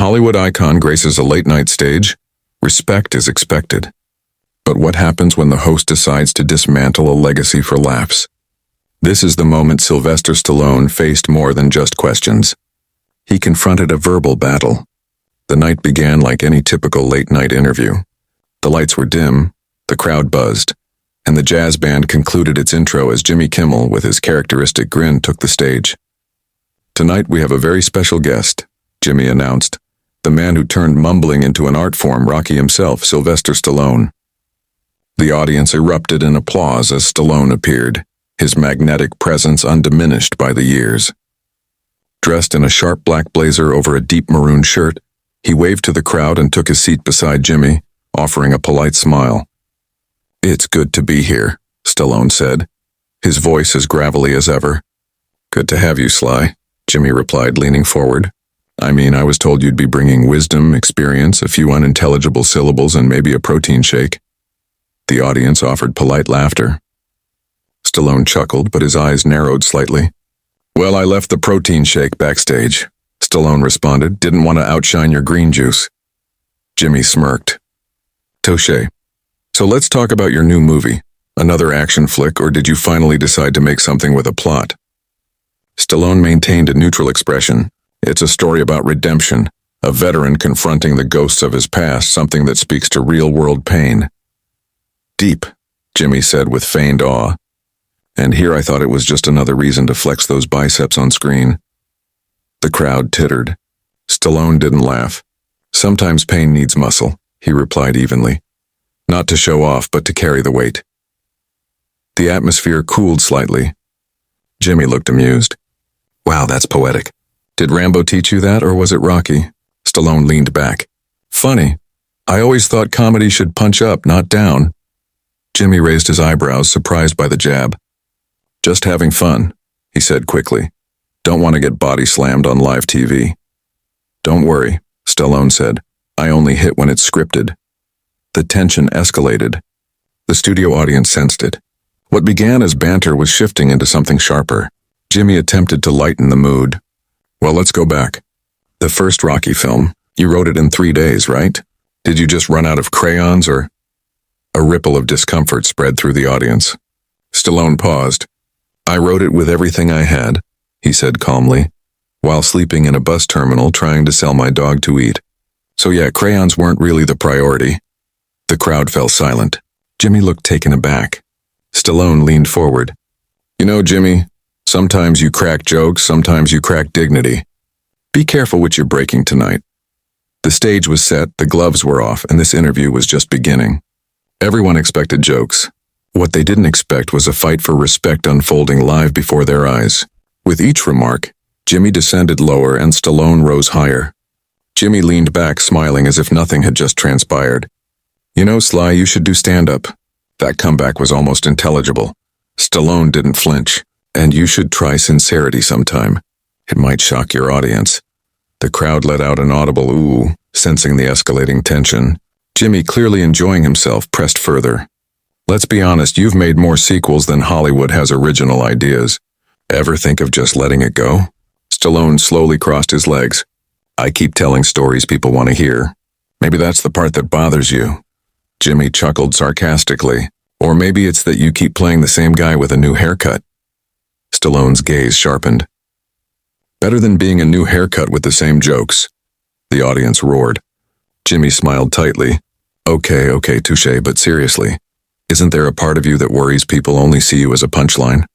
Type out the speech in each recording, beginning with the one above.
Hollywood icon graces a late-night stage, respect is expected. But what happens when the host decides to dismantle a legacy for laughs? This is the moment Sylvester Stallone faced more than just questions. He confronted a verbal battle. The night began like any typical late-night interview. The lights were dim, the crowd buzzed, and the jazz band concluded its intro as Jimmy Kimmel, with his characteristic grin, took the stage. "Tonight we have a very special guest," Jimmy announced. "The man who turned mumbling into an art form, Rocky himself, Sylvester Stallone." The audience erupted in applause as Stallone appeared, his magnetic presence undiminished by the years. Dressed in a sharp black blazer over a deep maroon shirt, he waved to the crowd and took his seat beside Jimmy, offering a polite smile. "It's good to be here," Stallone said, his voice as gravelly as ever. "Good to have you, Sly," Jimmy replied, leaning forward. "I mean, I was told you'd be bringing wisdom, experience, a few unintelligible syllables, and maybe a protein shake." The audience offered polite laughter. Stallone chuckled, but his eyes narrowed slightly. "Well, I left the protein shake backstage," Stallone responded. "Didn't want to outshine your green juice." Jimmy smirked. "Touché. So let's talk about your new movie. Another action flick, or did you finally decide to make something with a plot?" Stallone maintained a neutral expression. "It's a story about redemption, a veteran confronting the ghosts of his past, something that speaks to real-world pain." "Deep," Jimmy said with feigned awe. "And here I thought it was just another reason to flex those biceps on screen." The crowd tittered. Stallone didn't laugh. "Sometimes pain needs muscle," he replied evenly. "Not to show off, but to carry the weight." The atmosphere cooled slightly. Jimmy looked amused. "Wow, that's poetic. Did Rambo teach you that, or was it Rocky?" Stallone leaned back. "Funny. I always thought comedy should punch up, not down." Jimmy raised his eyebrows, surprised by the jab. "Just having fun," he said quickly. "Don't want to get body slammed on live TV." "Don't worry," Stallone said. "I only hit when it's scripted." The tension escalated. The studio audience sensed it. What began as banter was shifting into something sharper. Jimmy attempted to lighten the mood. "Well, let's go back. The first Rocky film, you wrote it in 3 days, right? Did you just run out of crayons, or—" A ripple of discomfort spread through the audience. Stallone paused. "I wrote it with everything I had," he said calmly, "while sleeping in a bus terminal trying to sell my dog to eat. So yeah, crayons weren't really the priority." The crowd fell silent. Jimmy looked taken aback. Stallone leaned forward. "You know, Jimmy, sometimes you crack jokes, sometimes you crack dignity. Be careful what you're breaking tonight." The stage was set, the gloves were off, and this interview was just beginning. Everyone expected jokes. What they didn't expect was a fight for respect unfolding live before their eyes. With each remark, Jimmy descended lower and Stallone rose higher. Jimmy leaned back, smiling as if nothing had just transpired. "You know, Sly, you should do stand-up." That comeback was almost intelligible. Stallone didn't flinch. "And you should try sincerity sometime. It might shock your audience." The crowd let out an audible ooh, sensing the escalating tension. Jimmy, clearly enjoying himself, pressed further. "Let's be honest, you've made more sequels than Hollywood has original ideas. Ever think of just letting it go?" Stallone slowly crossed his legs. "I keep telling stories people want to hear. Maybe that's the part that bothers you." Jimmy chuckled sarcastically. "Or maybe it's that you keep playing the same guy with a new haircut." Stallone's gaze sharpened. "Better than being a new haircut with the same jokes." The audience roared. Jimmy smiled tightly. Okay, touché, but seriously, isn't there a part of you that worries people only see you as a punchline?"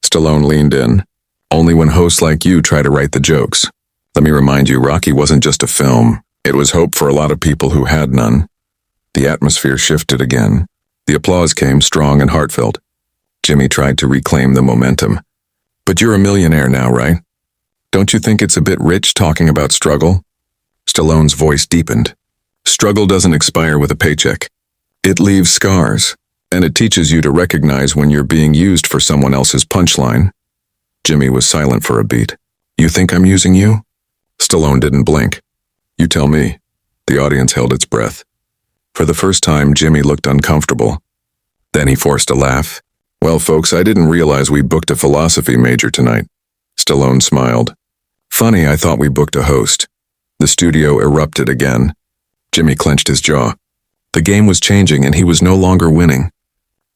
Stallone leaned in. "Only when hosts like you try to write the jokes. Let me remind you, Rocky wasn't just a film. It was hope for a lot of people who had none." The atmosphere shifted again. The applause came strong and heartfelt. Jimmy tried to reclaim the momentum. "But you're a millionaire now, right? Don't you think it's a bit rich talking about struggle?" Stallone's voice deepened. "Struggle doesn't expire with a paycheck. It leaves scars, and it teaches you to recognize when you're being used for someone else's punchline." Jimmy was silent for a beat. "You think I'm using you?" Stallone didn't blink. "You tell me." The audience held its breath. For the first time, Jimmy looked uncomfortable. Then he forced a laugh. "Well, folks, I didn't realize we booked a philosophy major tonight." Stallone smiled. "Funny, I thought we booked a host. The studio erupted again. Jimmy clenched his jaw. The game was changing and he was no longer winning.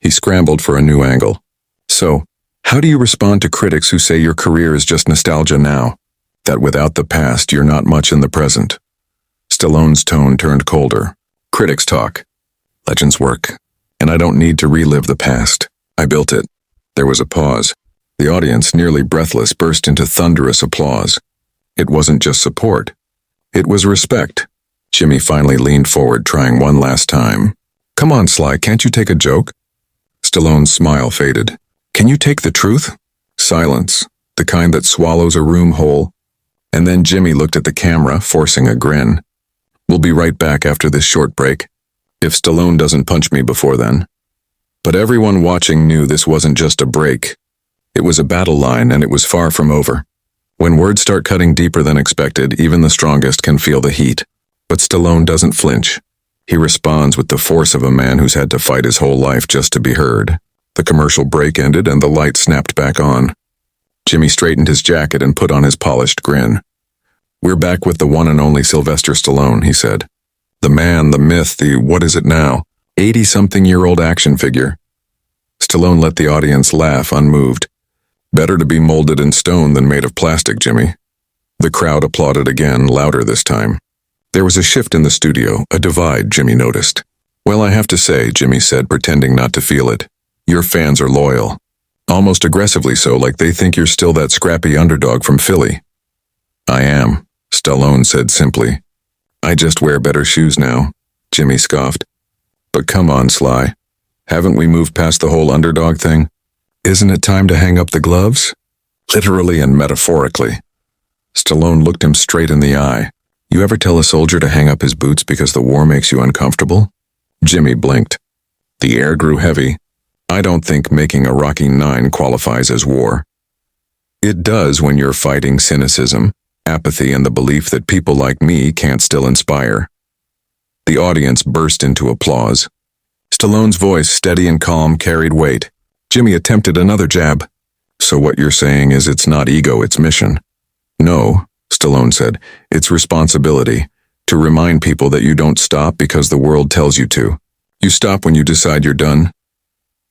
He scrambled for a new angle. So, how do you respond to critics who say your career is just nostalgia now? That without the past, you're not much in the present? Stallone's tone turned colder. Critics talk. Legends work. And I don't need to relive the past. I built it. There was a pause. The audience, nearly breathless, burst into thunderous applause. It wasn't just support. It was respect. Jimmy finally leaned forward, trying one last time. Come on, Sly, can't you take a joke? Stallone's smile faded. Can you take the truth? Silence, the kind that swallows a room whole. And then Jimmy looked at the camera, forcing a grin. We'll be right back after this short break. If Stallone doesn't punch me before then. But everyone watching knew this wasn't just a break. It was a battle line, and it was far from over. When words start cutting deeper than expected, even the strongest can feel the heat. But Stallone doesn't flinch. He responds with the force of a man who's had to fight his whole life just to be heard. The commercial break ended and the light snapped back on. Jimmy straightened his jacket and put on his polished grin. We're back with the one and only Sylvester Stallone, he said. The man, the myth, the what is it now, 80-something-year-old action figure. Stallone let the audience laugh, unmoved. Better to be molded in stone than made of plastic, Jimmy. The crowd applauded again, louder this time. There was a shift in the studio, a divide, Jimmy noticed. Well, I have to say, Jimmy said, pretending not to feel it. Your fans are loyal. Almost aggressively so, like they think you're still that scrappy underdog from Philly. I am, Stallone said simply. I just wear better shoes now, Jimmy scoffed. But come on, Sly. Haven't we moved past the whole underdog thing? Isn't it time to hang up the gloves? Literally and metaphorically. Stallone looked him straight in the eye. You ever tell a soldier to hang up his boots because the war makes you uncomfortable? Jimmy blinked. The air grew heavy. I don't think making a Rocky IX qualifies as war. It does when you're fighting cynicism, apathy, and the belief that people like me can't still inspire. The audience burst into applause. Stallone's voice, steady and calm, carried weight. Jimmy attempted another jab. So what you're saying is it's not ego, it's mission. No, Stallone said, it's responsibility. To remind people that you don't stop because the world tells you to. You stop when you decide you're done.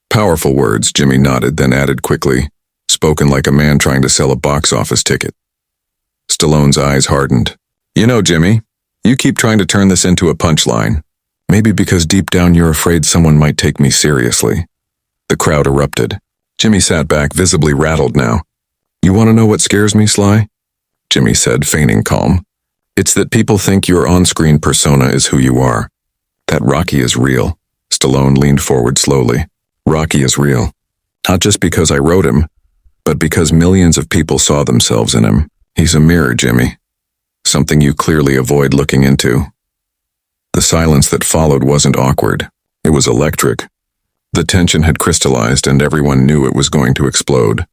Powerful words, Jimmy nodded, then added quickly, spoken like a man trying to sell a box office ticket. Stallone's eyes hardened. You know, Jimmy, you keep trying to turn this into a punchline. Maybe because deep down you're afraid someone might take me seriously. The crowd erupted. Jimmy sat back, visibly rattled now. You want to know what scares me, Sly? Jimmy said, feigning calm. It's that people think your on-screen persona is who you are. That Rocky is real. Stallone leaned forward slowly. Rocky is real. Not just because I wrote him, but because millions of people saw themselves in him. He's a mirror, Jimmy. Something you clearly avoid looking into. The silence that followed wasn't awkward. It was electric. The tension had crystallized and everyone knew it was going to explode.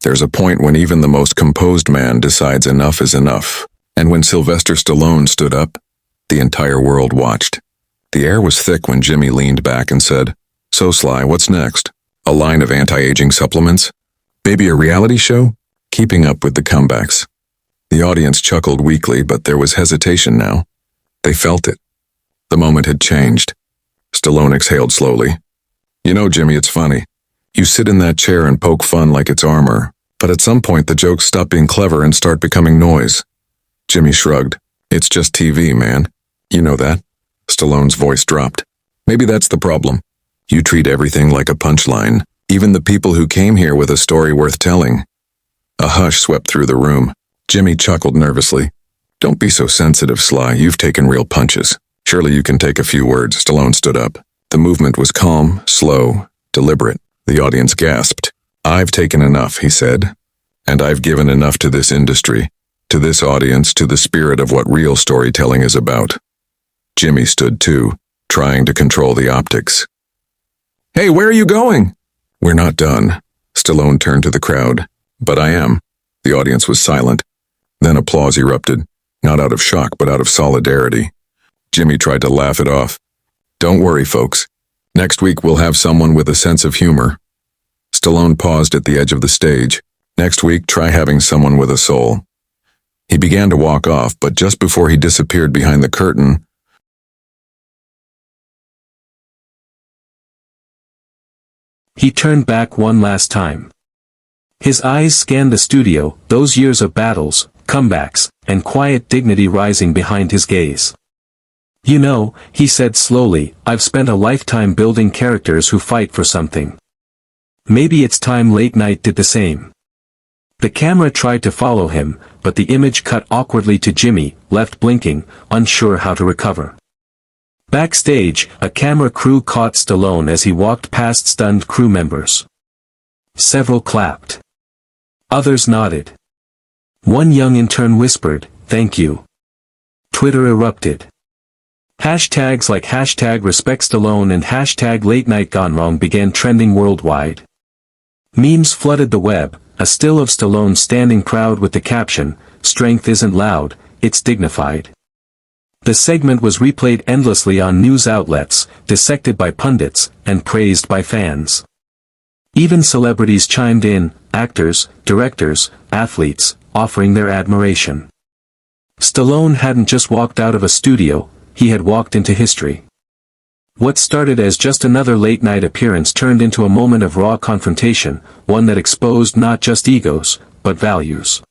There's a point when even the most composed man decides enough is enough. And when Sylvester Stallone stood up, the entire world watched. The air was thick when Jimmy leaned back and said, So Sly, what's next? A line of anti-aging supplements? Maybe a reality show? Keeping up with the comebacks. The audience chuckled weakly, but there was hesitation now. They felt it. The moment had changed. Stallone exhaled slowly. You know, Jimmy, it's funny. You sit in that chair and poke fun like it's armor, but at some point the jokes stop being clever and start becoming noise. Jimmy shrugged. It's just TV, man. You know that. Stallone's voice dropped. Maybe that's the problem. You treat everything like a punchline, even the people who came here with a story worth telling. A hush swept through the room. Jimmy chuckled nervously. Don't be so sensitive, Sly. You've taken real punches. Surely you can take a few words. Stallone stood up. The movement was calm, slow, deliberate. The audience gasped. I've taken enough, he said. And I've given enough to this industry, to this audience, to the spirit of what real storytelling is about. Jimmy stood too, trying to control the optics. Hey, where are you going? We're not done. Stallone turned to the crowd. But I am. The audience was silent. Then applause erupted, not out of shock, but out of solidarity. Jimmy tried to laugh it off. Don't worry, folks. Next week we'll have someone with a sense of humor. Stallone paused at the edge of the stage. Next week, try having someone with a soul. He began to walk off, but just before he disappeared behind the curtain, he turned back one last time. His eyes scanned the studio, those years of battles, comebacks, and quiet dignity rising behind his gaze. "You know," he said slowly, "I've spent a lifetime building characters who fight for something. Maybe it's time Late Night did the same." The camera tried to follow him, but the image cut awkwardly to Jimmy, left blinking, unsure how to recover. Backstage, a camera crew caught Stallone as he walked past stunned crew members. Several clapped. Others nodded. One young intern whispered, "Thank you." Twitter erupted. Hashtags like #RespectStallone and #LateNightGoneWrong began trending worldwide. Memes flooded the web, a still of Stallone standing proud with the caption, "Strength isn't loud, it's dignified." The segment was replayed endlessly on news outlets, dissected by pundits, and praised by fans. Even celebrities chimed in, actors, directors, athletes, offering their admiration. Stallone hadn't just walked out of a studio, he had walked into history. What started as just another late-night appearance turned into a moment of raw confrontation, one that exposed not just egos, but values.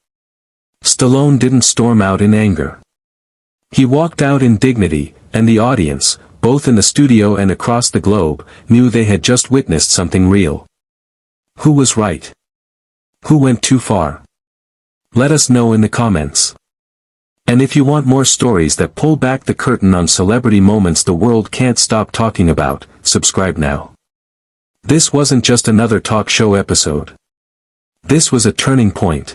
Stallone didn't storm out in anger. He walked out in dignity, and the audience, both in the studio and across the globe, knew they had just witnessed something real. Who was right? Who went too far? Let us know in the comments. And if you want more stories that pull back the curtain on celebrity moments the world can't stop talking about, subscribe now. This wasn't just another talk show episode. This was a turning point.